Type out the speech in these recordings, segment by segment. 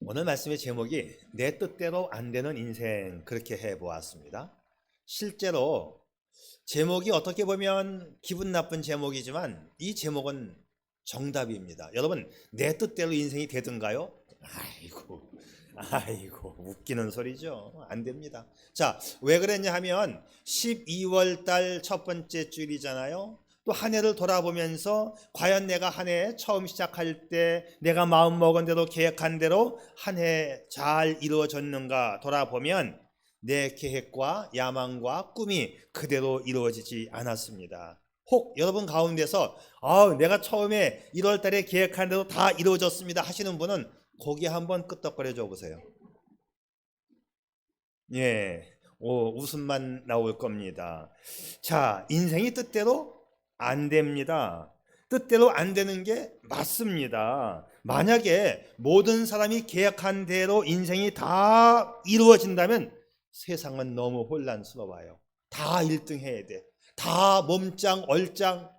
오늘 말씀의 제목이 내 뜻대로 안 되는 인생, 그렇게 해보았습니다. 실제로 제목이 어떻게 보면 기분 나쁜 제목이지만 이 제목은 정답입니다. 여러분, 내 뜻대로 인생이 되든가요? 아이고 웃기는 소리죠. 안 됩니다. 자, 왜 그랬냐 하면 12월 달 첫 번째 주일이잖아요. 또 한 해를 돌아보면서 과연 내가 한 해 처음 시작할 때 내가 마음 먹은 대로 계획한 대로 한 해 잘 이루어졌는가 돌아보면 내 계획과 야망과 꿈이 그대로 이루어지지 않았습니다. 혹 여러분 가운데서 내가 처음에 1월 달에 계획한 대로 다 이루어졌습니다 하시는 분은 고개 한번 끄덕거려 줘 보세요. 예, 웃음만 나올 겁니다. 자, 인생이 뜻대로 안 됩니다. 뜻대로 안 되는 게 맞습니다. 만약에 모든 사람이 계획한 대로 인생이 다 이루어진다면 세상은 너무 혼란스러워요. 다 1등 해야 돼. 다 몸짱, 얼짱,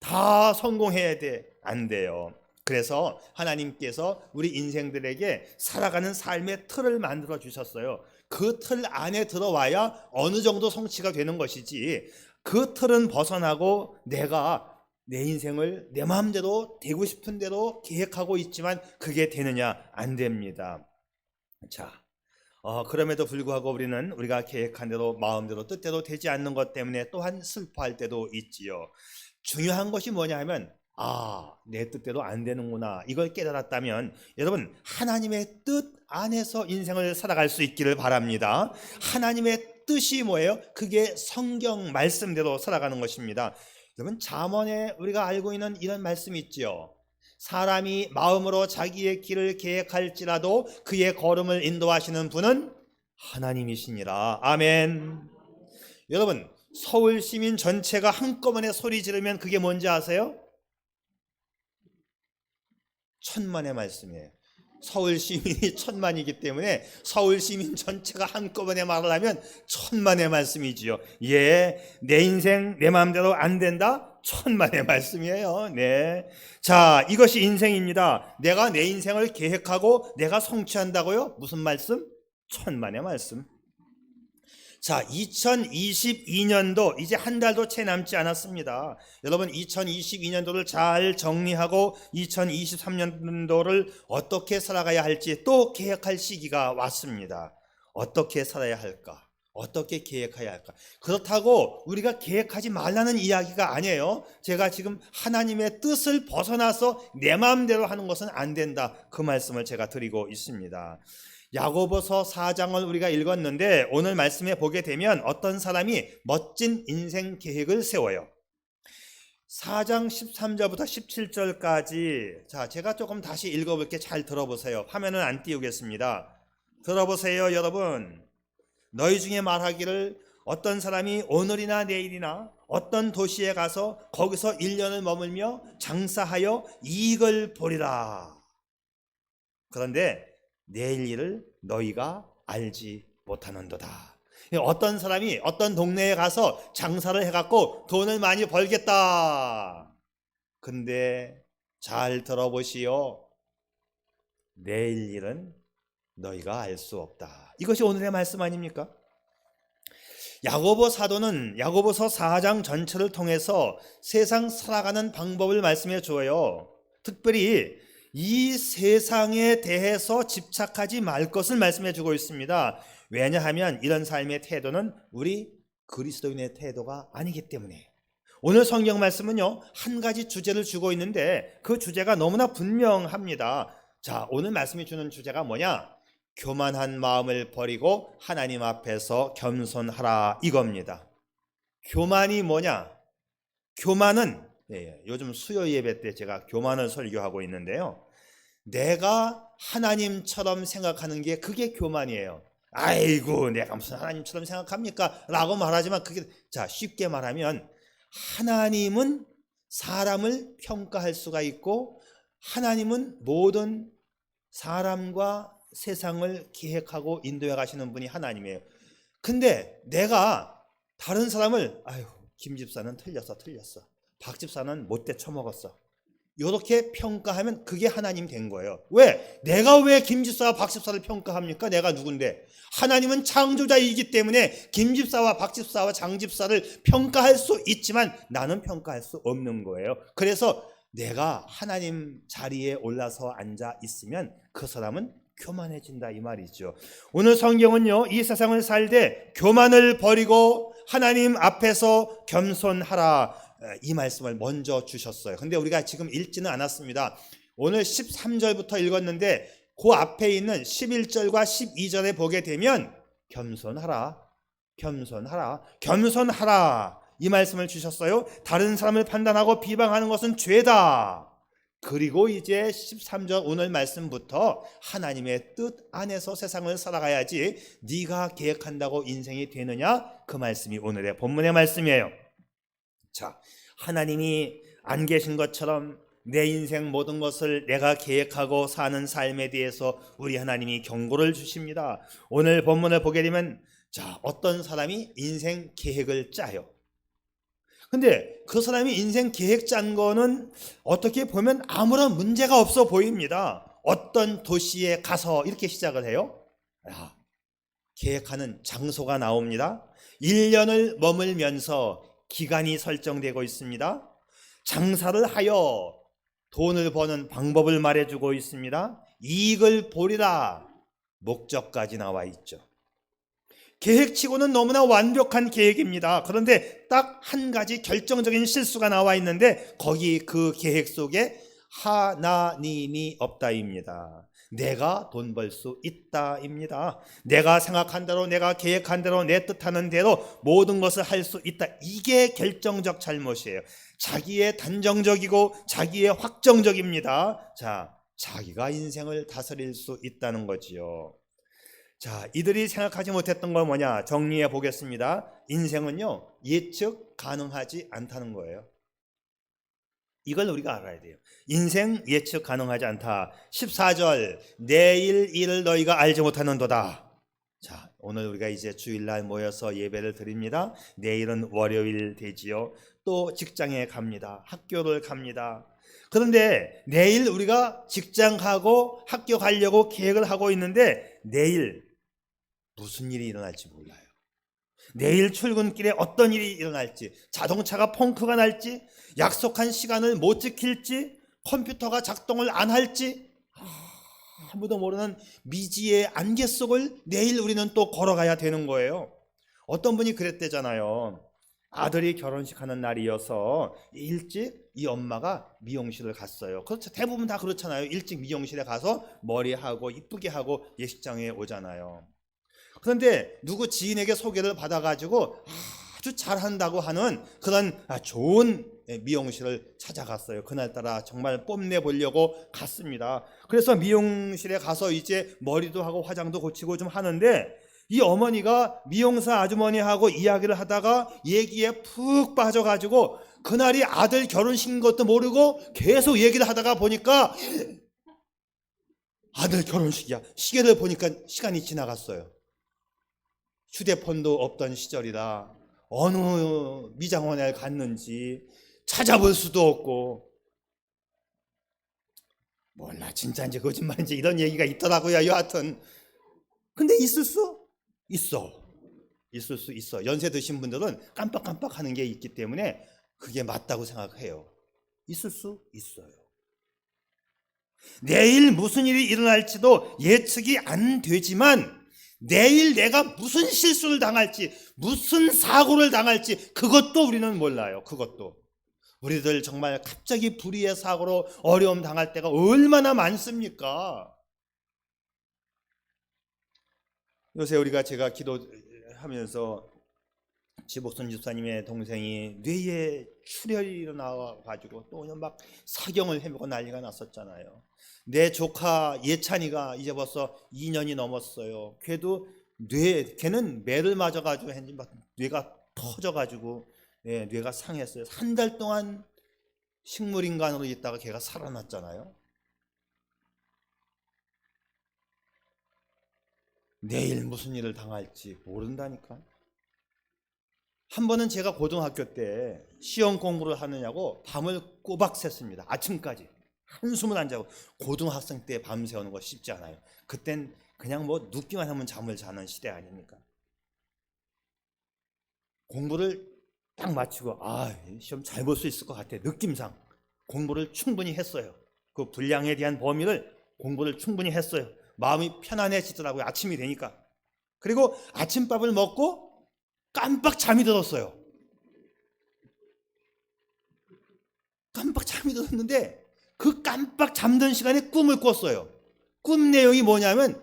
다 성공해야 돼. 안 돼요. 그래서 하나님께서 우리 인생들에게 살아가는 삶의 틀을 만들어 주셨어요. 그 틀 안에 들어와야 어느 정도 성취가 되는 것이지, 그 틀은 벗어나고 내가 내 인생을 내 마음대로 되고 싶은 대로 계획하고 있지만 그게 되느냐? 안 됩니다. 자, 그럼에도 불구하고 우리가 계획한 대로 마음대로 뜻대로 되지 않는 것 때문에 또한 슬퍼할 때도 있지요. 중요한 것이 뭐냐 하면 내 뜻대로 안 되는구나, 이걸 깨달았다면 여러분, 하나님의 뜻 안에서 인생을 살아갈 수 있기를 바랍니다. 하나님의 뜻이 뭐예요? 그게 성경 말씀대로 살아가는 것입니다. 여러분, 잠언에 우리가 알고 있는 이런 말씀이 있지요. 사람이 마음으로 자기의 길을 계획할지라도 그의 걸음을 인도하시는 분은 하나님이시니라. 아멘. 여러분, 서울 시민 전체가 한꺼번에 소리 지르면 그게 뭔지 아세요? 천만의 말씀이에요. 서울 시민이 천만이기 때문에 서울 시민 전체가 한꺼번에 말을 하면 천만의 말씀이지요. 내 인생 내 마음대로 안 된다? 천만의 말씀이에요. 네. 자, 이것이 인생입니다. 내가 내 인생을 계획하고 내가 성취한다고요? 무슨 말씀? 천만의 말씀. 자, 2022년도 이제 한 달도 채 남지 않았습니다. 여러분, 2022년도를 잘 정리하고 2023년도를 어떻게 살아가야 할지 또 계획할 시기가 왔습니다. 어떻게 살아야 할까? 어떻게 계획해야 할까? 그렇다고 우리가 계획하지 말라는 이야기가 아니에요. 제가 지금 하나님의 뜻을 벗어나서 내 마음대로 하는 것은 안 된다, 그 말씀을 제가 드리고 있습니다. 야고보서 4장을 우리가 읽었는데 오늘 말씀에 보게 되면 어떤 사람이 멋진 인생 계획을 세워요. 4장 13절부터 17절까지 자, 제가 조금 다시 읽어볼게. 잘 들어보세요. 화면은 안 띄우겠습니다. 들어보세요, 여러분. 너희 중에 말하기를 어떤 사람이 오늘이나 내일이나 어떤 도시에 가서 거기서 1년을 머물며 장사하여 이익을 보리라. 그런데 내일 일을 너희가 알지 못하는도다. 어떤 사람이 어떤 동네에 가서 장사를 해갖고 돈을 많이 벌겠다. 근데 잘 들어보시오. 내일 일은 너희가 알 수 없다. 이것이 오늘의 말씀 아닙니까? 야고보 사도는 야고보서 4장 전체를 통해서 세상 살아가는 방법을 말씀해 주어요. 특별히 이 세상에 대해서 집착하지 말 것을 말씀해 주고 있습니다. 왜냐하면 이런 삶의 태도는 우리 그리스도인의 태도가 아니기 때문에. 오늘 성경 말씀은요, 한 가지 주제를 주고 있는데 그 주제가 너무나 분명합니다. 자, 오늘 말씀이 주는 주제가 뭐냐? 교만한 마음을 버리고 하나님 앞에서 겸손하라, 이겁니다. 교만이 뭐냐? 교만은 요즘 수요 예배 때 제가 교만을 설교하고 있는데요, 내가 하나님처럼 생각하는 게 그게 교만이에요. 아이고, 내가 무슨 하나님처럼 생각합니까? 라고 말하지만 그게, 자, 쉽게 말하면 하나님은 사람을 평가할 수가 있고 하나님은 모든 사람과 세상을 계획하고 인도해 가시는 분이 하나님이에요. 근데 내가 다른 사람을 김 집사는 틀렸어, 박 집사는 못돼 처먹었어, 이렇게 평가하면 그게 하나님 된 거예요. 왜? 내가 왜 김집사와 박집사를 평가합니까? 내가 누군데? 하나님은 창조자이기 때문에 김집사와 박집사와 장집사를 평가할 수 있지만 나는 평가할 수 없는 거예요. 그래서 내가 하나님 자리에 올라서 앉아 있으면 그 사람은 교만해진다 이 말이죠. 오늘 성경은요, 이 세상을 살되 교만을 버리고 하나님 앞에서 겸손하라, 이 말씀을 먼저 주셨어요. 근데 우리가 지금 읽지는 않았습니다. 오늘 13절부터 읽었는데 그 앞에 있는 11절과 12절에 보게 되면 겸손하라, 겸손하라, 겸손하라 이 말씀을 주셨어요. 다른 사람을 판단하고 비방하는 것은 죄다. 그리고 이제 13절 오늘 말씀부터 하나님의 뜻 안에서 세상을 살아가야지 네가 계획한다고 인생이 되느냐, 그 말씀이 오늘의 본문의 말씀이에요. 자, 하나님이 안 계신 것처럼 내 인생 모든 것을 내가 계획하고 사는 삶에 대해서 우리 하나님이 경고를 주십니다. 오늘 본문을 보게 되면 자, 어떤 사람이 인생 계획을 짜요. 근데 그 사람이 인생 계획 짠 거는 어떻게 보면 아무런 문제가 없어 보입니다. 어떤 도시에 가서 이렇게 시작을 해요. 계획하는 장소가 나옵니다. 1년을 머물면서 기간이 설정되고 있습니다. 장사를 하여 돈을 버는 방법을 말해주고 있습니다. 이익을 보리라 목적까지 나와 있죠. 계획치고는 너무나 완벽한 계획입니다. 그런데 딱 한 가지 결정적인 실수가 나와 있는데 거기 그 계획 속에 하나님이 없다입니다. 내가 돈 벌 수 있다입니다. 내가 생각한 대로, 내가 계획한 대로, 내 뜻하는 대로 모든 것을 할 수 있다. 이게 결정적 잘못이에요. 자기의 단정적이고 자기의 확정적입니다. 자, 자기가 인생을 다스릴 수 있다는 거지요. 자, 이들이 생각하지 못했던 건 뭐냐? 정리해 보겠습니다. 인생은요, 예측 가능하지 않다는 거예요. 이걸 우리가 알아야 돼요. 인생 예측 가능하지 않다. 14절, 내일 일을 너희가 알지 못하는도다. 자, 오늘 우리가 이제 주일날 모여서 예배를 드립니다. 내일은 월요일 되지요. 또 직장에 갑니다. 학교를 갑니다. 그런데 내일 우리가 직장 가고 학교 가려고 계획을 하고 있는데 내일 무슨 일이 일어날지 몰라요. 내일 출근길에 어떤 일이 일어날지, 자동차가 펑크가 날지, 약속한 시간을 못 지킬지, 컴퓨터가 작동을 안 할지, 아무도 모르는 미지의 안개 속을 내일 우리는 또 걸어가야 되는 거예요. 어떤 분이 그랬대잖아요. 아들이 결혼식 하는 날이어서 일찍 이 엄마가 미용실을 갔어요. 그렇죠. 대부분 다 그렇잖아요. 일찍 미용실에 가서 머리하고 이쁘게 하고 예식장에 오잖아요. 그런데 누구 지인에게 소개를 받아가지고 아주 잘한다고 하는 그런 좋은 미용실을 찾아갔어요. 그날따라 정말 뽐내 보려고 갔습니다. 그래서 미용실에 가서 이제 머리도 하고 화장도 고치고 좀 하는데 이 어머니가 미용사 아주머니하고 이야기를 하다가 얘기에 푹 빠져가지고 그날이 아들 결혼식인 것도 모르고 계속 얘기를 하다가 보니까 아들 결혼식이야. 시계를 보니까 시간이 지나갔어요. 휴대폰도 없던 시절이라 어느 미장원에 갔는지 찾아볼 수도 없고, 몰라 진짜인지 거짓말인지 이런 얘기가 있더라고요. 여하튼 근데 있을 수 있어. 있을 수 있어. 연세 드신 분들은 깜빡깜빡 하는 게 있기 때문에 그게 맞다고 생각해요. 있을 수 있어요. 내일 무슨 일이 일어날지도 예측이 안 되지만 내일 내가 무슨 실수를 당할지, 무슨 사고를 당할지 그것도 우리는 몰라요. 그것도 우리들 정말 갑자기 불의의 사고로 어려움 당할 때가 얼마나 많습니까? 요새 제가 기도하면서 지복순 집사님의 동생이 뇌에 출혈이 일어나가지고 또 그냥 막 사경을 헤매고 난리가 났었잖아요. 내 조카 예찬이가 이제 벌써 2년이 넘었어요. 걔는 매를 맞아가지고 했는지 막 뇌가 터져가지고 뇌가 상했어요. 한 달 동안 식물인간으로 있다가 걔가 살아났잖아요. 내일 무슨 일을 당할지 모른다니까. 한 번은 제가 고등학교 때 시험 공부를 하느냐고 밤을 꼬박 샜습니다. 아침까지 한숨을 안 자고. 고등학생 때 밤새우는 거 쉽지 않아요. 그땐 그냥 뭐 눕기만 하면 잠을 자는 시대 아닙니까? 공부를 딱 마치고 시험 잘 볼 수 있을 것 같아. 느낌상 공부를 충분히 했어요. 그 분량에 대한 범위를 공부를 충분히 했어요. 마음이 편안해지더라고요. 아침이 되니까. 그리고 아침밥을 먹고 깜빡 잠이 들었어요. 깜빡 잠이 들었는데 그 깜빡 잠든 시간에 꿈을 꿨어요. 꿈 내용이 뭐냐면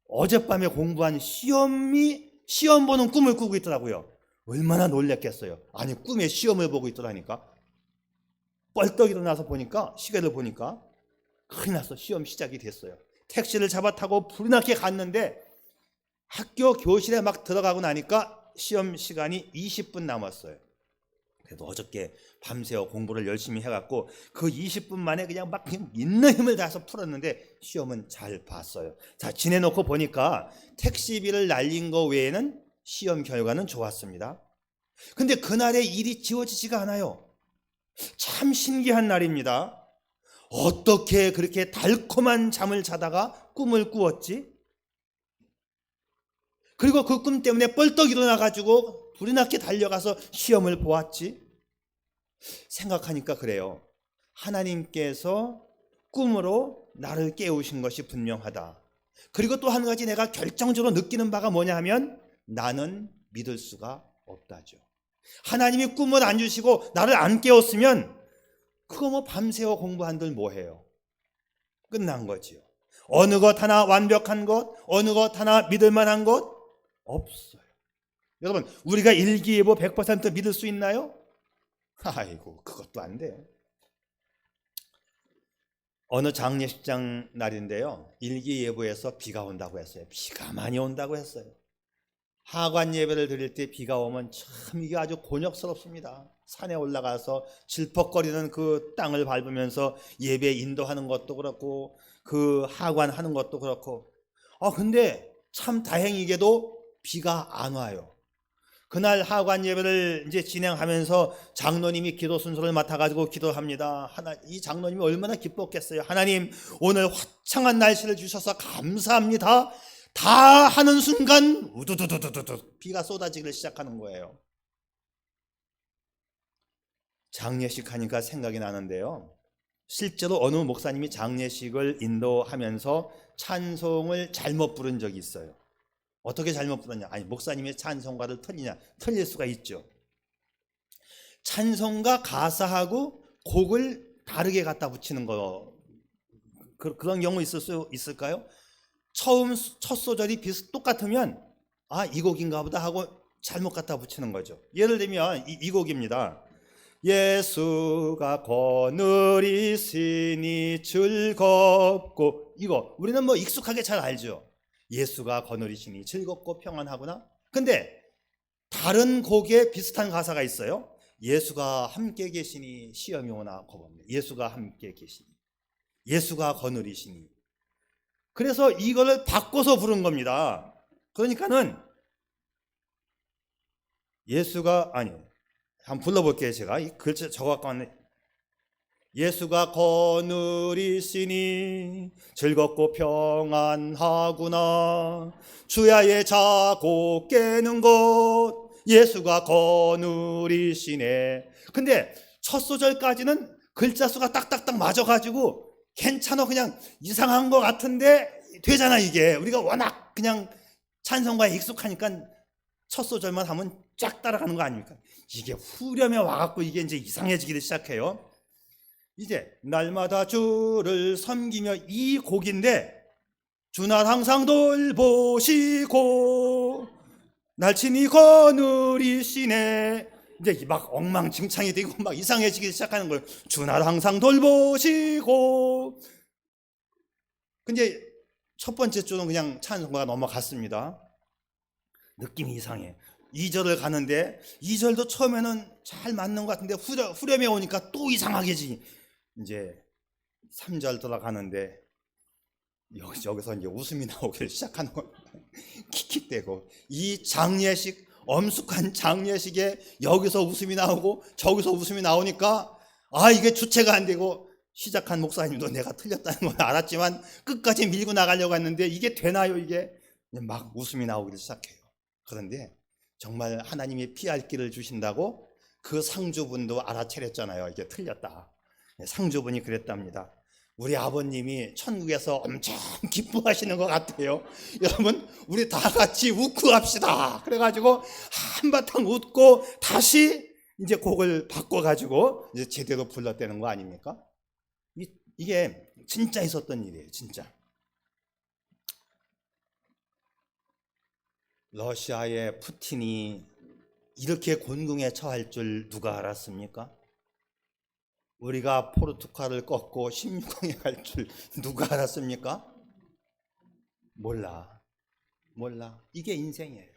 어젯밤에 공부한 시험 보는 꿈을 꾸고 있더라고요. 얼마나 놀랬겠어요. 아니, 꿈에 시험을 보고 있더라니까. 뻘떡 일어나서 보니까, 시계를 보니까 큰일 났어. 시험 시작이 됐어요. 택시를 잡아 타고 불이 나게 갔는데 학교 교실에 막 들어가고 나니까 시험 시간이 20분 남았어요. 그래도 어저께 밤새워 공부를 열심히 해갖고 그 20분 만에 그냥 막 있는 힘을 다해서 풀었는데 시험은 잘 봤어요. 자, 지내놓고 보니까 택시비를 날린 거 외에는 시험 결과는 좋았습니다. 근데 그날의 일이 지워지지가 않아요. 참 신기한 날입니다. 어떻게 그렇게 달콤한 잠을 자다가 꿈을 꾸었지? 그리고 그 꿈 때문에 뻘떡 일어나가지고 불이 나게 달려가서 시험을 보았지? 생각하니까 그래요. 하나님께서 꿈으로 나를 깨우신 것이 분명하다. 그리고 또 한 가지 내가 결정적으로 느끼는 바가 뭐냐 하면 나는 믿을 수가 없다죠. 하나님이 꿈을 안 주시고 나를 안 깨웠으면 그거 뭐 밤새워 공부한들 뭐해요? 끝난 거지요. 어느 것 하나 완벽한 것, 어느 것 하나 믿을 만한 것 없어요. 여러분, 우리가 일기예보 100% 믿을 수 있나요? 아이고, 그것도 안 돼. 어느 장례식장 날인데요, 일기예보에서 비가 온다고 했어요. 비가 많이 온다고 했어요. 하관 예배를 드릴 때 비가 오면 참 이게 아주 곤욕스럽습니다. 산에 올라가서 질퍽거리는 그 땅을 밟으면서 예배 인도하는 것도 그렇고 그 하관하는 것도 그렇고. 근데 참 다행히게도 비가 안 와요. 그날 하관 예배를 이제 진행하면서 장로님이 기도 순서를 맡아가지고 기도합니다. 이 장로님이 얼마나 기뻤겠어요. 하나님, 오늘 화창한 날씨를 주셔서 감사합니다. 다 하는 순간 우두두두두두 비가 쏟아지기 시작하는 거예요. 장례식 하니까 생각이 나는데요, 실제로 어느 목사님이 장례식을 인도하면서 찬송을 잘못 부른 적이 있어요. 어떻게 잘못 부르냐? 아니, 목사님의 찬송가를 틀릴 수가 있죠. 찬송가 가사하고 곡을 다르게 갖다 붙이는 거, 그런 경우 있을 수 있을까요? 첫 소절이 똑같으면 이 곡인가 보다 하고 잘못 갖다 붙이는 거죠. 예를 들면 이 곡입니다. 예수가 거느리시니 즐겁고, 이거 우리는 뭐 익숙하게 잘 알죠. 예수가 거느리시니 즐겁고 평안하구나. 근데 다른 곡에 비슷한 가사가 있어요. 예수가 함께 계시니 시험이 오나 겁없네. 예수가 함께 계시니, 예수가 거느리시니. 그래서 이거를 바꿔서 부른 겁니다. 그러니까는 한번 불러볼게요. 제가 이 글자 적어갖고 왔네. 예수가 거느리시니 즐겁고 평안하구나. 주야의 자고 깨는 곳 예수가 거느리시네. 근데 첫 소절까지는 글자 수가 딱딱딱 맞아가지고 괜찮아, 그냥 이상한 것 같은데 되잖아. 이게 우리가 워낙 그냥 찬송가에 익숙하니까 첫 소절만 하면 쫙 따라가는 거 아닙니까? 이게 후렴에 와갖고 이게 이제 이상해지기 시작해요. 이제 날마다 주를 섬기며, 이 곡인데 주날 항상 돌보시고 날 친히 거느리시네. 이제 막 엉망진창이 되고 막 이상해지기 시작하는 거예요. 주날 항상 돌보시고. 근데 첫 번째 줄은 그냥 찬송가가 넘어갔습니다. 느낌이 이상해. 2절을 가는데 2절도 처음에는 잘 맞는 것 같은데 후렴에 오니까 또 이상하게지. 이제 3절 들어가는데 여기서 이제 웃음이 나오기 시작하는 거예요. 킥킥대고. 이 장례식 엄숙한 장례식에 여기서 웃음이 나오고 저기서 웃음이 나오니까 이게 주체가 안 되고, 시작한 목사님도 내가 틀렸다는 걸 알았지만 끝까지 밀고 나가려고 했는데 이게 되나요? 이게 막 웃음이 나오기 시작해요. 그런데 정말 하나님이 피할 길을 주신다고 그 상주분도 알아차렸잖아요. 이게 틀렸다. 상주분이 그랬답니다. 우리 아버님이 천국에서 엄청 기뻐하시는 것 같아요. 여러분, 우리 다 같이 웃고 합시다. 그래가지고 한바탕 웃고 다시 이제 곡을 바꿔가지고 이제 제대로 불렀다는 거 아닙니까? 이게 진짜 있었던 일이에요. 진짜. 러시아의 푸틴이 이렇게 곤궁에 처할 줄 누가 알았습니까? 우리가 포르투갈을 꺾고 16강에 갈 줄 누가 알았습니까? 몰라. 이게 인생이에요.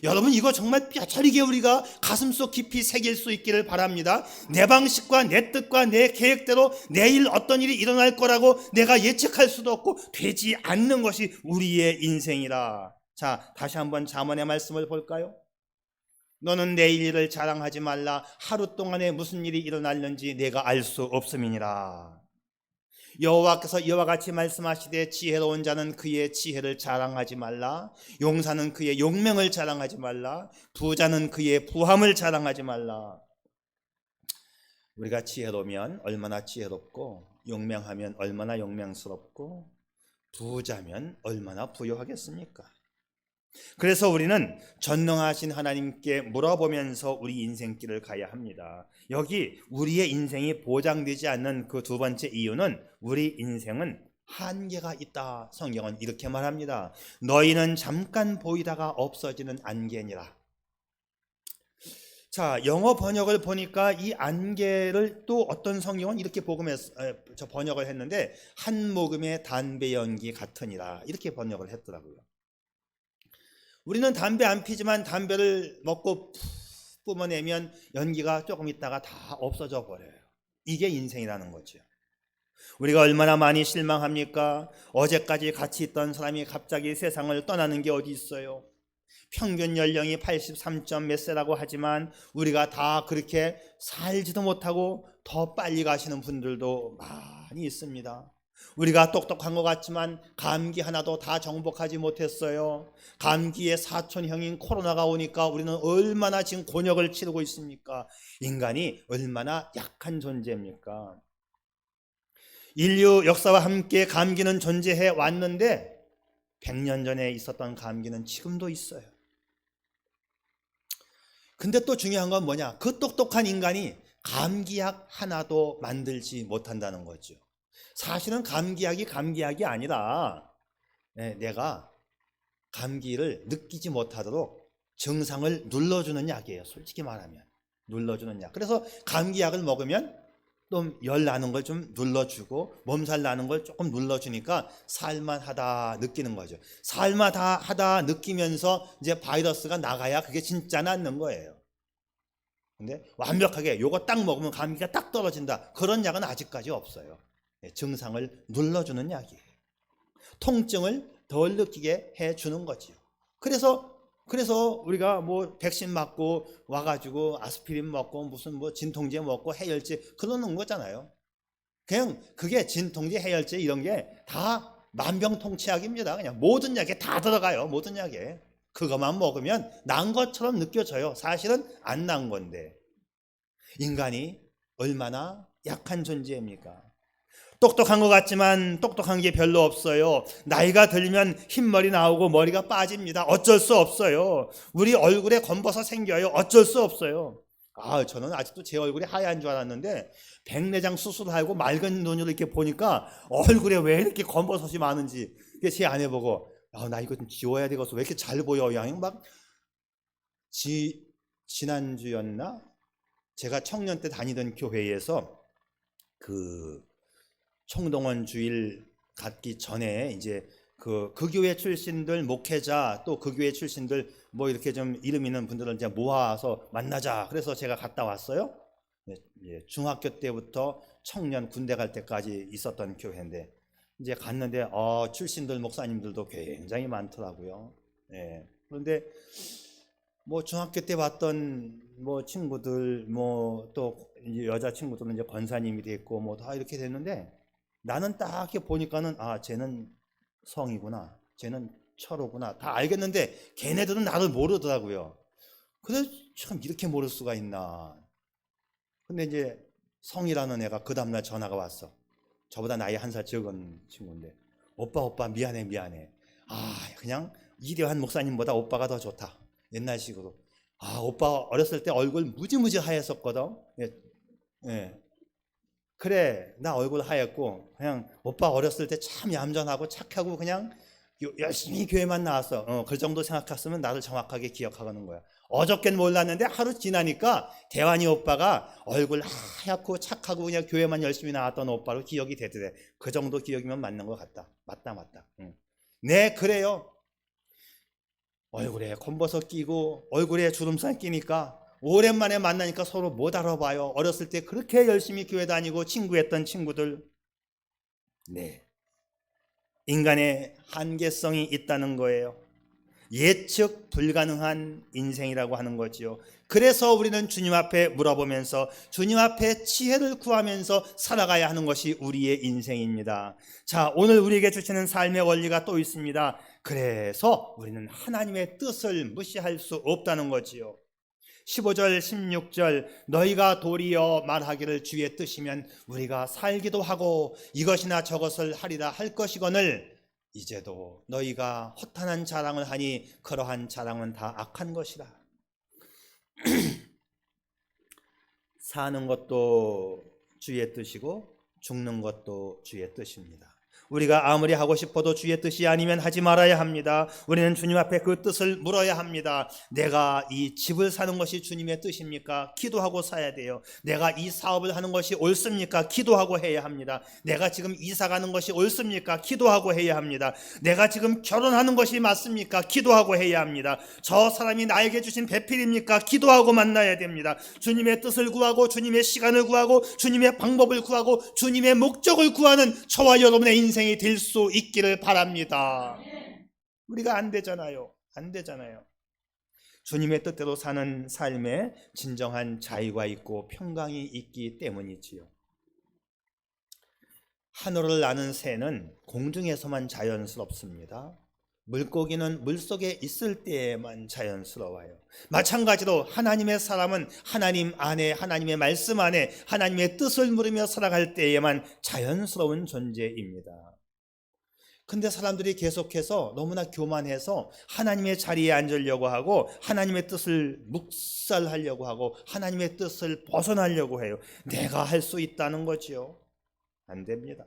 여러분, 이거 정말 뼈저리게 우리가 가슴속 깊이 새길 수 있기를 바랍니다. 내 방식과 내 뜻과 내 계획대로 내일 어떤 일이 일어날 거라고 내가 예측할 수도 없고 되지 않는 것이 우리의 인생이라. 자, 다시 한번 잠언의 말씀을 볼까요? 너는 내일 일을 자랑하지 말라. 하루 동안에 무슨 일이 일어날는지 내가 알 수 없음이니라. 여호와께서 이와 같이 말씀하시되 지혜로운 자는 그의 지혜를 자랑하지 말라. 용사는 그의 용맹을 자랑하지 말라. 부자는 그의 부함을 자랑하지 말라. 우리가 지혜로우면 얼마나 지혜롭고, 용맹하면 얼마나 용맹스럽고, 부자면 얼마나 부유하겠습니까? 그래서 우리는 전능하신 하나님께 물어보면서 우리 인생길을 가야 합니다. 여기 우리의 인생이 보장되지 않는 그 두 번째 이유는 우리 인생은 한계가 있다. 성경은 이렇게 말합니다. 너희는 잠깐 보이다가 없어지는 안개니라. 자, 영어 번역을 보니까 이 안개를 또 어떤 성경은 이렇게 번역을 했는데, 한 모금의 담배 연기 같으니라, 이렇게 번역을 했더라고요. 우리는 담배 안 피지만 담배를 먹고 뿜어내면 연기가 조금 있다가 다 없어져 버려요. 이게 인생이라는 거죠. 우리가 얼마나 많이 실망합니까? 어제까지 같이 있던 사람이 갑자기 세상을 떠나는 게 어디 있어요? 평균 연령이 83점 몇 세라고 하지만 우리가 다 그렇게 살지도 못하고 더 빨리 가시는 분들도 많이 있습니다. 우리가 똑똑한 것 같지만 감기 하나도 다 정복하지 못했어요. 감기의 사촌형인 코로나가 오니까 우리는 얼마나 지금 곤욕을 치르고 있습니까? 인간이 얼마나 약한 존재입니까? 인류 역사와 함께 감기는 존재해 왔는데 100년 전에 있었던 감기는 지금도 있어요. 근데 또 중요한 건 뭐냐? 그 똑똑한 인간이 감기약 하나도 만들지 못한다는 거죠. 사실은 감기약이 아니라 내가 감기를 느끼지 못하도록 증상을 눌러주는 약이에요. 솔직히 말하면 눌러주는 약. 그래서 감기약을 먹으면 좀 열 나는 걸 좀 눌러주고 몸살 나는 걸 조금 눌러주니까 살만하다 느끼는 거죠. 살만하다 느끼면서 이제 바이러스가 나가야 그게 진짜 낫는 거예요. 근데 완벽하게 요거 딱 먹으면 감기가 딱 떨어진다, 그런 약은 아직까지 없어요. 증상을 눌러주는 약이에요. 통증을 덜 느끼게 해주는 거지요. 그래서 우리가 뭐 백신 맞고 와가지고 아스피린 먹고 무슨 뭐 진통제 먹고 해열제 그러는 거잖아요. 그냥 그게 진통제, 해열제 이런 게 다 만병통치약입니다. 그냥 모든 약에 다 들어가요. 모든 약에. 그것만 먹으면 난 것처럼 느껴져요. 사실은 안 난 건데. 인간이 얼마나 약한 존재입니까? 똑똑한 것 같지만 똑똑한 게 별로 없어요. 나이가 들면 흰머리 나오고 머리가 빠집니다. 어쩔 수 없어요. 우리 얼굴에 검버섯 생겨요. 어쩔 수 없어요. 저는 아직도 제 얼굴이 하얀 줄 알았는데 백내장 수술하고 맑은 눈으로 이렇게 보니까 얼굴에 왜 이렇게 검버섯이 많은지, 제 아내 보고 나 이거 좀 지워야 되겠어. 왜 이렇게 잘 보여? 양이 막 지난주였나? 제가 청년 때 다니던 교회에서 그 총동원 주일 갖기 전에 이제 그 교회 출신들 목회자, 또 그 교회 출신들 뭐 이렇게 좀 이름 있는 분들을 이제 모아서 만나자. 그래서 제가 갔다 왔어요. 중학교 때부터 청년 군대 갈 때까지 있었던 교회인데 이제 갔는데 출신들 목사님들도 굉장히 많더라고요. 그런데 뭐 중학교 때 봤던 뭐 친구들 뭐 또 여자 친구들은 이제 권사님이 됐고 뭐 다 이렇게 됐는데 나는 딱 이렇게 보니까는 아 쟤는 성이구나 쟤는 철호구나 다 알겠는데 걔네들은 나를 모르더라고요. 그래서 참 이렇게 모를 수가 있나. 근데 이제 성이라는 애가 그 다음날 전화가 왔어. 저보다 나이 한 살 적은 친구인데 오빠 미안해 미안해. 아 그냥 이대환 목사님보다 오빠가 더 좋다. 옛날식으로. 아 오빠 어렸을 때 얼굴 무지무지 하였었거든. 예, 예. 그래 나 얼굴 하얗고 그냥 오빠 어렸을 때 참 얌전하고 착하고 그냥 열심히 교회만 나왔어. 그 정도 생각했으면 나를 정확하게 기억하는 거야. 어저께는 몰랐는데 하루 지나니까 대환이 오빠가 얼굴 하얗고 착하고 그냥 교회만 열심히 나왔던 오빠로 기억이 되더래. 그 정도 기억이면 맞는 것 같다. 맞다. 응. 네 그래요. 얼굴에 검버섯 끼고 얼굴에 주름살 끼니까 오랜만에 만나니까 서로 못 알아봐요. 어렸을 때 그렇게 열심히 교회 다니고 친구했던 친구들. 네. 인간의 한계성이 있다는 거예요. 예측 불가능한 인생이라고 하는 거지요. 그래서 우리는 주님 앞에 물어보면서 주님 앞에 지혜를 구하면서 살아가야 하는 것이 우리의 인생입니다. 자, 오늘 우리에게 주시는 삶의 원리가 또 있습니다. 그래서 우리는 하나님의 뜻을 무시할 수 없다는 거지요. 15절 16절 너희가 도리어 말하기를 주의 뜻이면 우리가 살기도 하고 이것이나 저것을 하리라 할 것이거늘 이제도 너희가 허탄한 자랑을 하니 그러한 자랑은 다 악한 것이라. 사는 것도 주의 뜻이고 죽는 것도 주의 뜻입니다. 우리가 아무리 하고 싶어도 주의 뜻이 아니면 하지 말아야 합니다. 우리는 주님 앞에 그 뜻을 물어야 합니다. 내가 이 집을 사는 것이 주님의 뜻입니까? 기도하고 사야 돼요. 내가 이 사업을 하는 것이 옳습니까? 기도하고 해야 합니다. 내가 지금 이사 가는 것이 옳습니까? 기도하고 해야 합니다. 내가 지금 결혼하는 것이 맞습니까? 기도하고 해야 합니다. 저 사람이 나에게 주신 배필입니까? 기도하고 만나야 됩니다. 주님의 뜻을 구하고 주님의 시간을 구하고 주님의 방법을 구하고 주님의 목적을 구하는 저와 여러분의 인생이 될 수 있기를 바랍니다. 우리가 안 되잖아요. 주님의 뜻대로 사는 삶에 진정한 자유가 있고 평강이 있기 때문이지요. 하늘을 나는 새는 공중에서만 자연스럽습니다. 물고기는 물속에 있을 때에만 자연스러워요. 마찬가지로 하나님의 사람은 하나님 안에 하나님의 말씀 안에 하나님의 뜻을 물으며 살아갈 때에만 자연스러운 존재입니다. 근데 사람들이 계속해서 너무나 교만해서 하나님의 자리에 앉으려고 하고 하나님의 뜻을 묵살하려고 하고 하나님의 뜻을 벗어나려고 해요. 내가 할 수 있다는 거지요. 안 됩니다.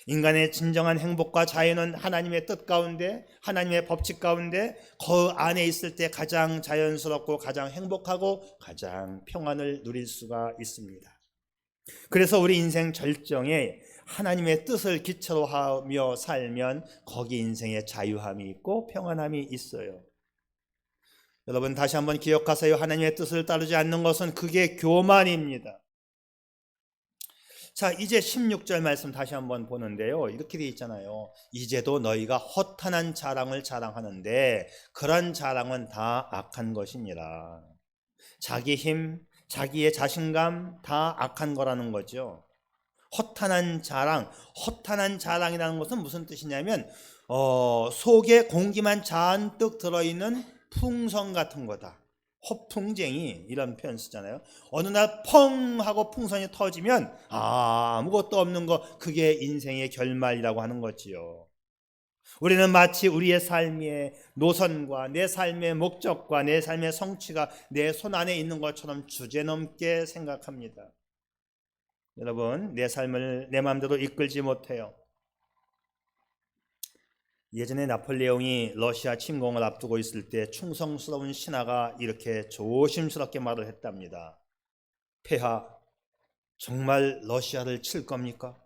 인간의 진정한 행복과 자유는 하나님의 뜻 가운데 하나님의 법칙 가운데 그 안에 있을 때 가장 자연스럽고 가장 행복하고 가장 평안을 누릴 수가 있습니다. 그래서 우리 인생 절정에 하나님의 뜻을 기초로 하며 살면 거기 인생에 자유함이 있고 평안함이 있어요. 여러분 다시 한번 기억하세요. 하나님의 뜻을 따르지 않는 것은 그게 교만입니다. 자, 이제 16절 말씀 다시 한번 보는데요. 이렇게 되어 있잖아요. 이제도 너희가 허탄한 자랑을 자랑하는데 그런 자랑은 다 악한 것이니라. 자기 힘, 자기의 자신감 다 악한 거라는 거죠. 허탄한 자랑이라는 것은 무슨 뜻이냐면 속에 공기만 잔뜩 들어있는 풍선 같은 거다. 허풍쟁이 이런 표현 쓰잖아요. 어느 날 펑 하고 풍선이 터지면 아무것도 없는 거 그게 인생의 결말이라고 하는 거지요. 우리는 마치 우리의 삶의 노선과 내 삶의 목적과 내 삶의 성취가 내 손 안에 있는 것처럼 주제넘게 생각합니다. 여러분 내 삶을 내 마음대로 이끌지 못해요. 예전에 나폴레옹이 러시아 침공을 앞두고 있을 때 충성스러운 신하가 이렇게 조심스럽게 말을 했답니다. 폐하, 정말 러시아를 칠 겁니까?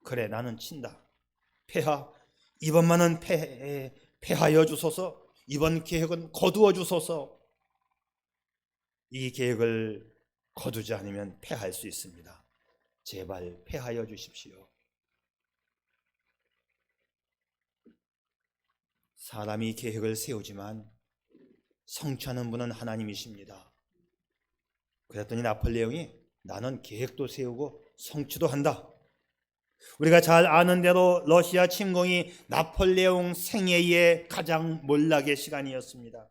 그래, 나는 친다. 폐하, 이번만은 패하여 주소서. 이번 계획은 거두어 주소서. 이 계획을 거두지 않으면 패할 수 있습니다. 제발 패하여 주십시오. 사람이 계획을 세우지만 성취하는 분은 하나님이십니다. 그랬더니 나폴레옹이 나는 계획도 세우고 성취도 한다. 우리가 잘 아는 대로 러시아 침공이 나폴레옹 생애의 가장 몰락의 시간이었습니다.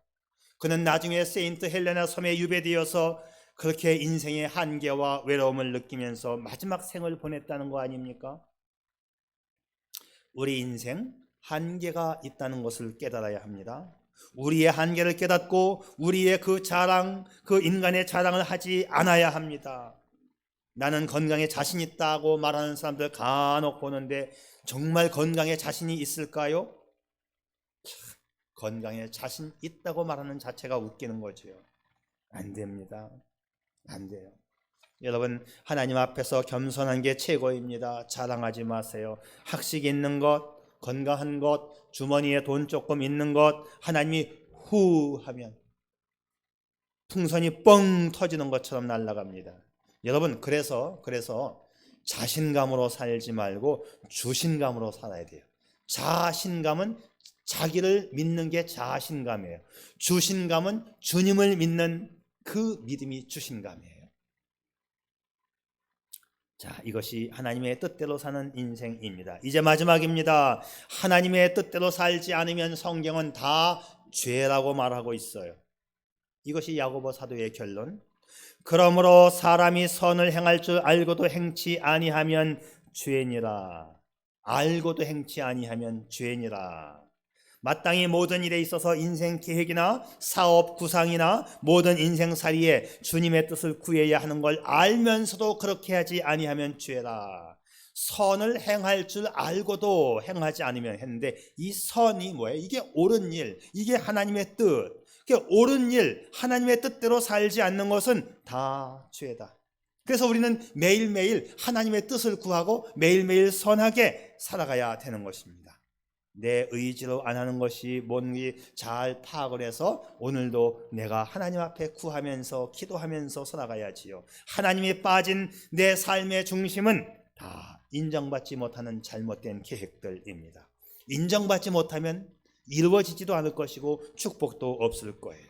그는 나중에 세인트 헬레나 섬에 유배되어서 그렇게 인생의 한계와 외로움을 느끼면서 마지막 생을 보냈다는 거 아닙니까? 우리 인생 한계가 있다는 것을 깨달아야 합니다. 우리의 한계를 깨닫고 우리의 그 자랑, 그 인간의 자랑을 하지 않아야 합니다. 나는 건강에 자신 있다고 말하는 사람들 간혹 보는데 정말 건강에 자신이 있을까요? 건강에 자신 있다고 말하는 자체가 웃기는 거죠. 안 됩니다. 안 돼요. 여러분, 하나님 앞에서 겸손한 게 최고입니다. 자랑하지 마세요. 학식 있는 것, 건강한 것, 주머니에 돈 조금 있는 것, 하나님이 후 하면 풍선이 뻥 터지는 것처럼 날아갑니다. 여러분, 그래서 자신감으로 살지 말고 주신감으로 살아야 돼요. 자신감은 자기를 믿는 게 자신감이에요. 주신감은 주님을 믿는 그 믿음이 주신감이에요. 자, 이것이 하나님의 뜻대로 사는 인생입니다. 이제 마지막입니다. 하나님의 뜻대로 살지 않으면 성경은 다 죄라고 말하고 있어요. 이것이 야고보 사도의 결론. 그러므로 사람이 선을 행할 줄 알고도 행치 아니하면 죄니라. 알고도 행치 아니하면 죄니라. 마땅히 모든 일에 있어서 인생 계획이나 사업 구상이나 모든 인생살이에 주님의 뜻을 구해야 하는 걸 알면서도 그렇게 하지 아니하면 죄라. 선을 행할 줄 알고도 행하지 않으면 했는데 이 선이 뭐예요? 이게 옳은 일, 이게 하나님의 뜻. 옳은 일, 하나님의 뜻대로 살지 않는 것은 다 죄다. 그래서 우리는 매일매일 하나님의 뜻을 구하고 매일매일 선하게 살아가야 되는 것입니다. 내 의지로 안 하는 것이 뭔지 잘 파악을 해서 오늘도 내가 하나님 앞에 구하면서 기도하면서 살아가야지요. 하나님이 빠진 내 삶의 중심은 다 인정받지 못하는 잘못된 계획들입니다. 인정받지 못하면 이루어지지도 않을 것이고 축복도 없을 거예요.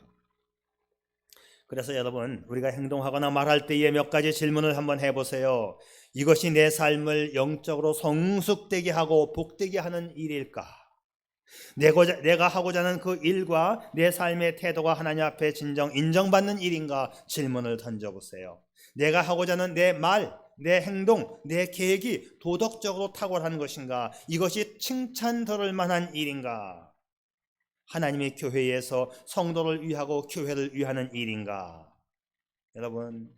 그래서 여러분, 우리가 행동하거나 말할 때에 몇 가지 질문을 한번 해보세요. 이것이 내 삶을 영적으로 성숙되게 하고 복되게 하는 일일까? 내가 하고자 하는 그 일과 내 삶의 태도가 하나님 앞에 진정 인정받는 일인가 질문을 던져보세요. 내가 하고자 하는 내 말, 내 행동, 내 계획이 도덕적으로 탁월한 것인가? 이것이 칭찬 들을 만한 일인가? 하나님의 교회에서 성도를 위하고 교회를 위하는 일인가? 여러분,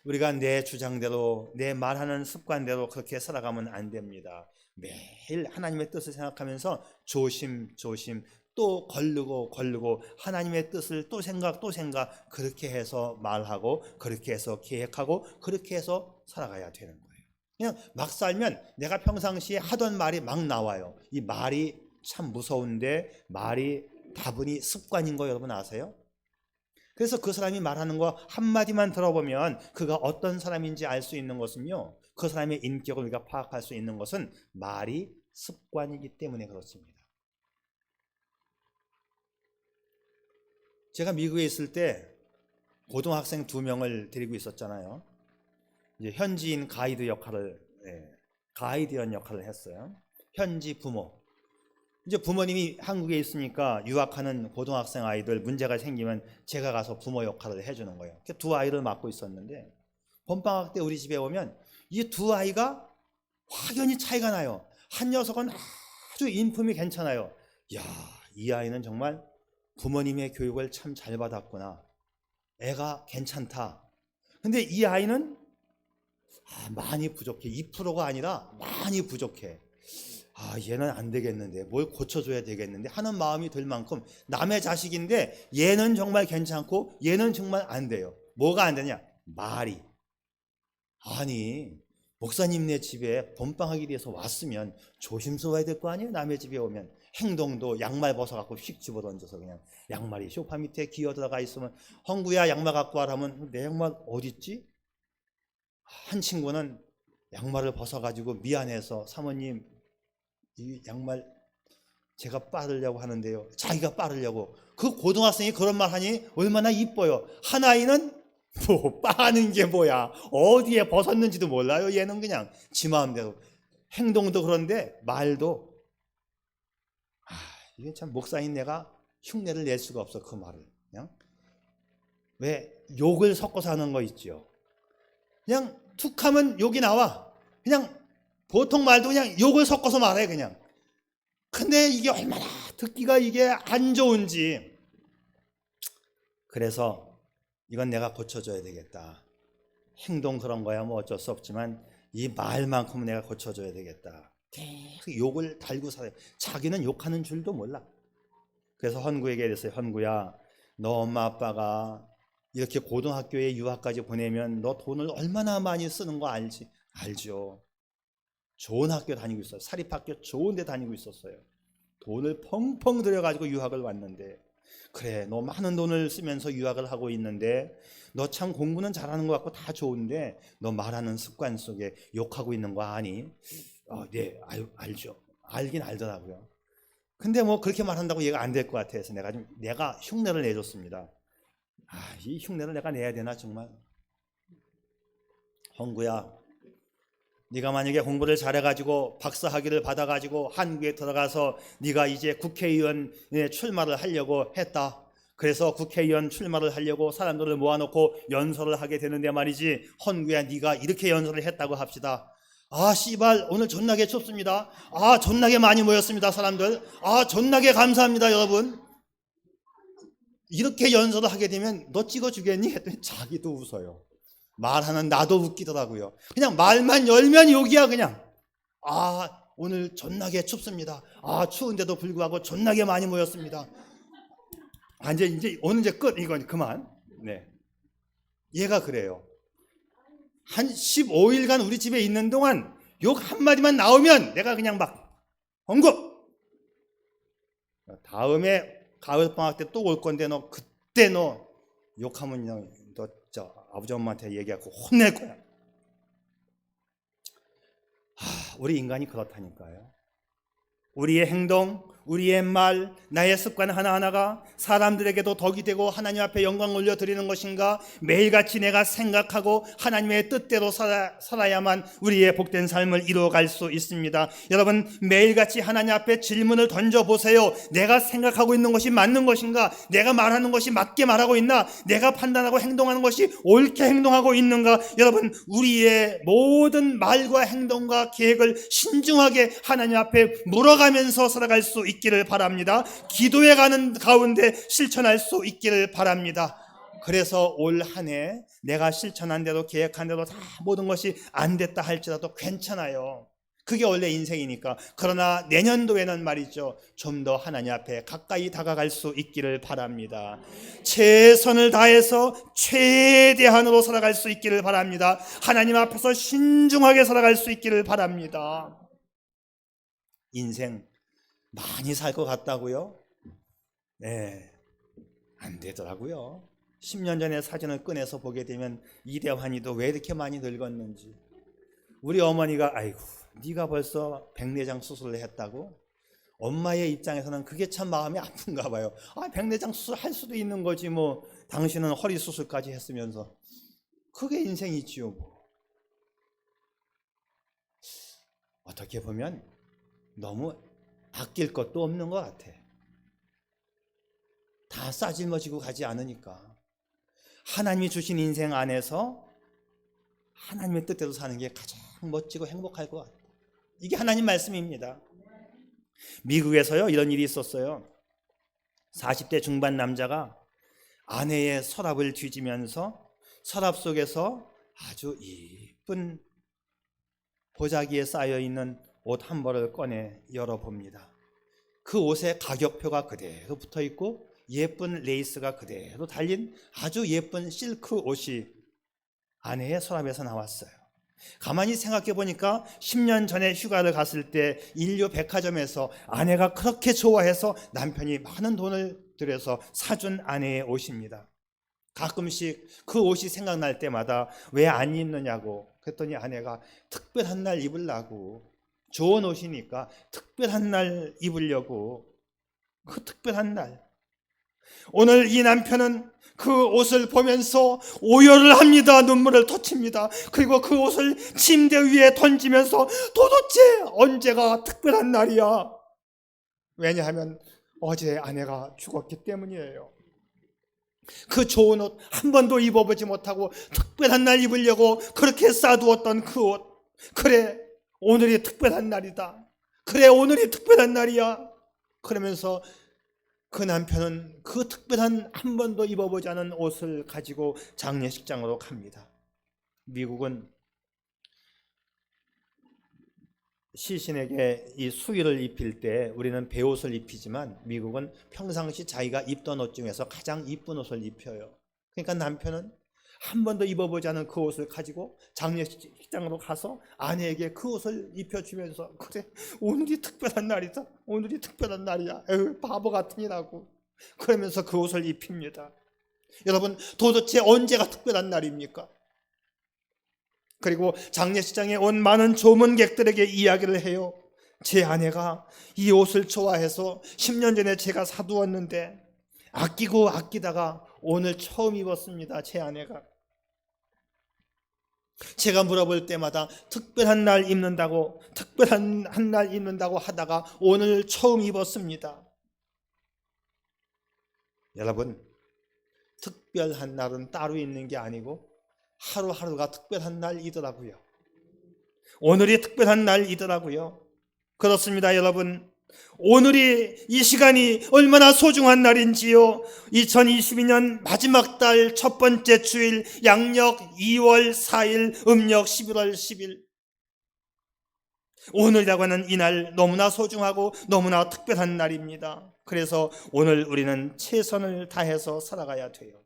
우리가 내 주장대로 내 말하는 습관대로 그렇게 살아가면 안 됩니다. 매일 하나님의 뜻을 생각하면서 조심 또 걸르고 하나님의 뜻을 또 생각 그렇게 해서 말하고 그렇게 해서 계획하고 그렇게 해서 살아가야 되는 거예요. 그냥 막 살면 내가 평상시에 하던 말이 막 나와요. 이 말이 참 무서운데 말이 다분히 습관인 거 여러분 아세요? 그래서 그 사람이 말하는 거 한마디만 들어보면 그가 어떤 사람인지 알 수 있는 것은요, 그 사람의 인격을 우리가 파악할 수 있는 것은 말이 습관이기 때문에 그렇습니다. 제가 미국에 있을 때 고등학생 2명을 데리고 있었잖아요. 이제 현지인 가이드원 역할을 했어요. 현지 부모. 이제 부모님이 한국에 있으니까 유학하는 고등학생 아이들 문제가 생기면 제가 가서 부모 역할을 해주는 거예요. 2아이를 맡고 있었는데 봄방학 때 우리 집에 오면 이 2아이가 확연히 차이가 나요. 한 녀석은 아주 인품이 괜찮아요. 야, 이 아이는 정말 부모님의 교육을 참 잘 받았구나. 애가 괜찮다. 근데 이 아이는 많이 부족해. 2%가 아니라 많이 부족해. 얘는 안 되겠는데, 뭘 고쳐줘야 되겠는데 하는 마음이 들 만큼 남의 자식인데 얘는 정말 괜찮고 얘는 정말 안 돼요. 뭐가 안 되냐? 말이. 아니, 목사님네 집에 봄방학이 돼서 왔으면 조심스러워야 될 거 아니에요? 남의 집에 오면 행동도 양말 벗어갖고 휙 집어던져서 그냥 양말이 소파 밑에 기어 들어가 있으면 헝구야 양말 갖고 와라면 내 양말 어딨지? 한 친구는 양말을 벗어가지고 미안해서 사모님 이 양말 제가 빠르려고 하는데요. 자기가 빠르려고. 그 고등학생이 그런 말 하니 얼마나 이뻐요. 한 아이는 뭐 빠는 게 뭐야. 어디에 벗었는지도 몰라요. 얘는 그냥 지 마음대로. 행동도 그런데 말도. 이게 참 목사인 내가 흉내를 낼 수가 없어. 그 말을. 그냥 왜 욕을 섞어서 하는 거 있죠. 그냥 툭 하면 욕이 나와. 그냥 보통 말도 그냥 욕을 섞어서 말해 그냥. 근데 이게 얼마나 듣기가 이게 안 좋은지. 그래서 이건 내가 고쳐줘야 되겠다. 행동 그런 거야 뭐 어쩔 수 없지만 이 말만큼은 내가 고쳐줘야 되겠다. 계속 욕을 달고 살아요. 자기는 욕하는 줄도 몰라. 그래서 헌구에게 이랬어요. 헌구야, 너 엄마 아빠가 이렇게 고등학교에 유학까지 보내면 너 돈을 얼마나 많이 쓰는 거 알지? 알죠. 좋은 학교 다니고 있어요. 사립학교 좋은 데 다니고 있었어요. 돈을 펑펑 들여가지고 유학을 왔는데, 그래 너 많은 돈을 쓰면서 유학을 하고 있는데 너 참 공부는 잘하는 것 같고 다 좋은데 너 말하는 습관 속에 욕하고 있는 거 아니? 네, 알죠. 알긴 알더라고요. 근데 뭐 그렇게 말한다고 얘가 안 될 것 같아서 내가 흉내를 내줬습니다. 이 흉내를 내가 내야 되나 정말? 헌구야, 네가 만약에 공부를 잘해가지고 박사학위를 받아가지고 한국에 들어가서 네가 이제 국회의원에 출마를 하려고 했다. 그래서 국회의원 출마를 하려고 사람들을 모아놓고 연설을 하게 되는데 말이지, 헌구야, 네가 이렇게 연설을 했다고 합시다. 씨발 오늘 존나게 춥습니다. 존나게 많이 모였습니다 사람들. 존나게 감사합니다 여러분. 이렇게 연설을 하게 되면 너 찍어주겠니? 했더니 자기도 웃어요. 말하는 나도 웃기더라고요. 그냥 말만 열면 욕이야 그냥. 오늘 존나게 춥습니다. 추운데도 불구하고 존나게 많이 모였습니다. 이제 오늘 이제 끝. 이건 그만. 네. 얘가 그래요. 한 15일간 우리 집에 있는 동안 욕 한마디만 나오면 내가 그냥 막 헌구, 다음에 가을방학 때 또 올 건데 너 그때 너 욕하면 너 아버지 엄마한테 얘기하고 혼낼 거야. 우리 인간이 그렇다니까요. 우리의 행동, 우리의 말, 나의 습관 하나하나가 사람들에게도 덕이 되고 하나님 앞에 영광 올려드리는 것인가? 매일같이 내가 생각하고 하나님의 뜻대로 살아야만 우리의 복된 삶을 이루어갈 수 있습니다. 여러분, 매일같이 하나님 앞에 질문을 던져보세요. 내가 생각하고 있는 것이 맞는 것인가? 내가 말하는 것이 맞게 말하고 있나? 내가 판단하고 행동하는 것이 옳게 행동하고 있는가? 여러분, 우리의 모든 말과 행동과 계획을 신중하게 하나님 앞에 물어가면서 살아갈 수 있기를 바랍니다. 기도해 가는 가운데 실천할 수 있기를 바랍니다. 그래서 올 한 해 내가 실천한 대로 계획한 대로 다 모든 것이 안 됐다 할지라도 괜찮아요. 그게 원래 인생이니까. 그러나 내년도에는 말이죠, 좀 더 하나님 앞에 가까이 다가갈 수 있기를 바랍니다. 최선을 다해서 최대한으로 살아갈 수 있기를 바랍니다. 하나님 앞에서 신중하게 살아갈 수 있기를 바랍니다. 인생 많이 살 것 같다고요? 네, 안 되더라고요. 10년 전에 사진을 꺼내서 보게 되면 이대환이도 왜 이렇게 많이 늙었는지. 우리 어머니가 아이고 네가 벌써 백내장 수술을 했다고? 엄마의 입장에서는 그게 참 마음이 아픈가 봐요. 백내장 수술할 수도 있는 거지 뭐. 당신은 허리 수술까지 했으면서. 그게 인생이지요 뭐. 어떻게 보면 너무 아낄 것도 없는 것 같아. 다 싸질머지고 가지 않으니까. 하나님이 주신 인생 안에서 하나님의 뜻대로 사는 게 가장 멋지고 행복할 것 같아. 이게 하나님 말씀입니다. 미국에서요 이런 일이 있었어요. 40대 중반 남자가 아내의 서랍을 뒤지면서 서랍 속에서 아주 이쁜 보자기에 쌓여있는 옷 한 벌을 꺼내 열어봅니다. 그 옷에 가격표가 그대로 붙어있고 예쁜 레이스가 그대로 달린 아주 예쁜 실크 옷이 아내의 서랍에서 나왔어요. 가만히 생각해 보니까 10년 전에 휴가를 갔을 때 인류 백화점에서 아내가 그렇게 좋아해서 남편이 많은 돈을 들여서 사준 아내의 옷입니다. 가끔씩 그 옷이 생각날 때마다 왜 안 입느냐고 그랬더니 아내가 특별한 날 입으려고 좋은 옷이니까 특별한 날 입으려고, 그 특별한 날. 오늘 이 남편은 그 옷을 보면서 오열을 합니다. 눈물을 터칩니다. 그리고 그 옷을 침대 위에 던지면서 도대체 언제가 특별한 날이야? 왜냐하면 어제 아내가 죽었기 때문이에요. 그 좋은 옷 한 번도 입어보지 못하고 특별한 날 입으려고 그렇게 싸두었던 그 옷, 그래 오늘이 특별한 날이다. 그래 오늘이 특별한 날이야. 그러면서 그 남편은 그 특별한 한 번도 입어보지 않은 옷을 가지고 장례식장으로 갑니다. 미국은 시신에게 이 수의를 입힐 때 우리는 배옷을 입히지만 미국은 평상시 자기가 입던 옷 중에서 가장 이쁜 옷을 입혀요. 그러니까 남편은 한 번도 입어보지 않은 그 옷을 가지고 장례식장으로 가서 아내에게 그 옷을 입혀주면서 그래 오늘이 특별한 날이다. 오늘이 특별한 날이야. 에휴, 바보 같으니라고. 그러면서 그 옷을 입힙니다. 여러분 도대체 언제가 특별한 날입니까? 그리고 장례식장에 온 많은 조문객들에게 이야기를 해요. 제 아내가 이 옷을 좋아해서 10년 전에 제가 사두었는데 아끼고 아끼다가 오늘 처음 입었습니다. 제 아내가. 제가 물어볼 때마다 특별한 날 입는다고 하다가 오늘 처음 입었습니다. 여러분 특별한 날은 따로 있는 게 아니고 하루하루가 특별한 날이더라고요. 오늘이 특별한 날이더라고요. 그렇습니다 여러분. 오늘이 이 시간이 얼마나 소중한 날인지요. 2022년 마지막 달 첫 번째 주일 양력 2월 4일 음력 11월 10일 오늘이라고 하는 이 날 너무나 소중하고 너무나 특별한 날입니다. 그래서 오늘 우리는 최선을 다해서 살아가야 돼요.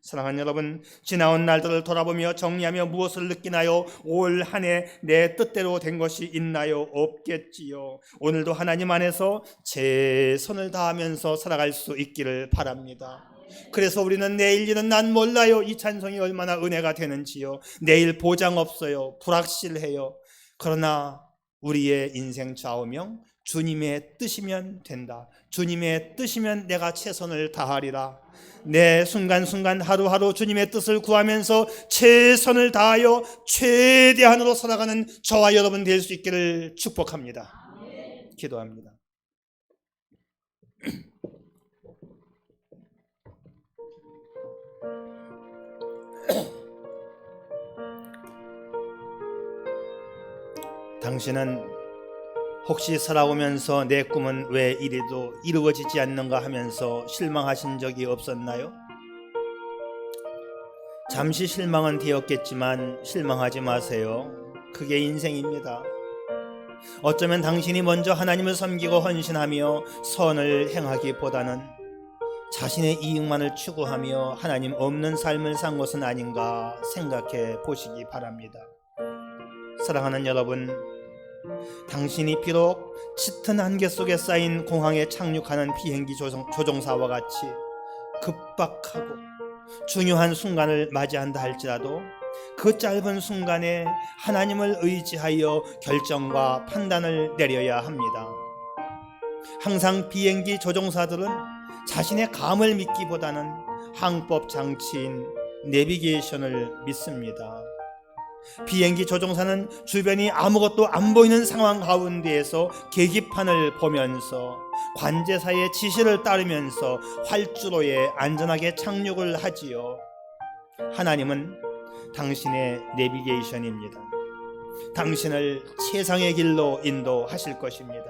사랑하는 여러분, 지나온 날들을 돌아보며 정리하며 무엇을 느끼나요? 올 한 해 내 뜻대로 된 것이 있나요? 없겠지요. 오늘도 하나님 안에서 최선을 다하면서 살아갈 수 있기를 바랍니다. 그래서 우리는 내일 일은 난 몰라요. 이 찬송이 얼마나 은혜가 되는지요. 내일 보장 없어요. 불확실해요. 그러나 우리의 인생 좌우명 주님의 뜻이면 된다. 주님의 뜻이면 내가 최선을 다하리라. 내 순간순간 하루하루 주님의 뜻을 구하면서 최선을 다하여 최대한으로 살아가는 저와 여러분 될 수 있기를 축복합니다. 기도합니다. 당신은 혹시 살아오면서 내 꿈은 왜 이리도 이루어지지 않는가 하면서 실망하신 적이 없었나요? 잠시 실망은 되었겠지만 실망하지 마세요. 그게 인생입니다. 어쩌면 당신이 먼저 하나님을 섬기고 헌신하며 선을 행하기보다는 자신의 이익만을 추구하며 하나님 없는 삶을 산 것은 아닌가 생각해 보시기 바랍니다. 사랑하는 여러분, 당신이 비록 짙은 안개 속에 쌓인 공항에 착륙하는 비행기 조종사와 같이 급박하고 중요한 순간을 맞이한다 할지라도 그 짧은 순간에 하나님을 의지하여 결정과 판단을 내려야 합니다. 항상 비행기 조종사들은 자신의 감을 믿기보다는 항법 장치인 내비게이션을 믿습니다. 비행기 조종사는 주변이 아무것도 안 보이는 상황 가운데에서 계기판을 보면서 관제사의 지시를 따르면서 활주로에 안전하게 착륙을 하지요. 하나님은 당신의 내비게이션입니다. 당신을 최상의 길로 인도하실 것입니다.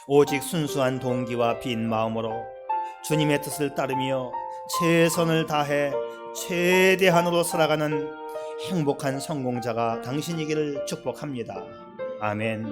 오직 순수한 동기와 빈 마음으로 주님의 뜻을 따르며 최선을 다해 최대한으로 살아가는 행복한 성공자가 당신이기를 축복합니다. 아멘.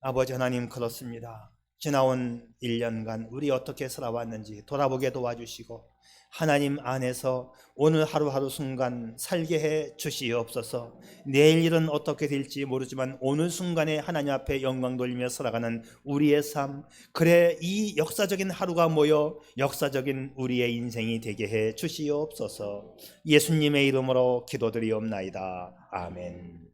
아버지 하나님, 그렇습니다. 지나온 1년간 우리 어떻게 살아왔는지 돌아보게 도와주시고 하나님 안에서 오늘 하루하루 순간 살게 해 주시옵소서. 내일 일은 어떻게 될지 모르지만 오늘 순간에 하나님 앞에 영광 돌리며 살아가는 우리의 삶, 그래 이 역사적인 하루가 모여 역사적인 우리의 인생이 되게 해 주시옵소서. 예수님의 이름으로 기도드리옵나이다. 아멘.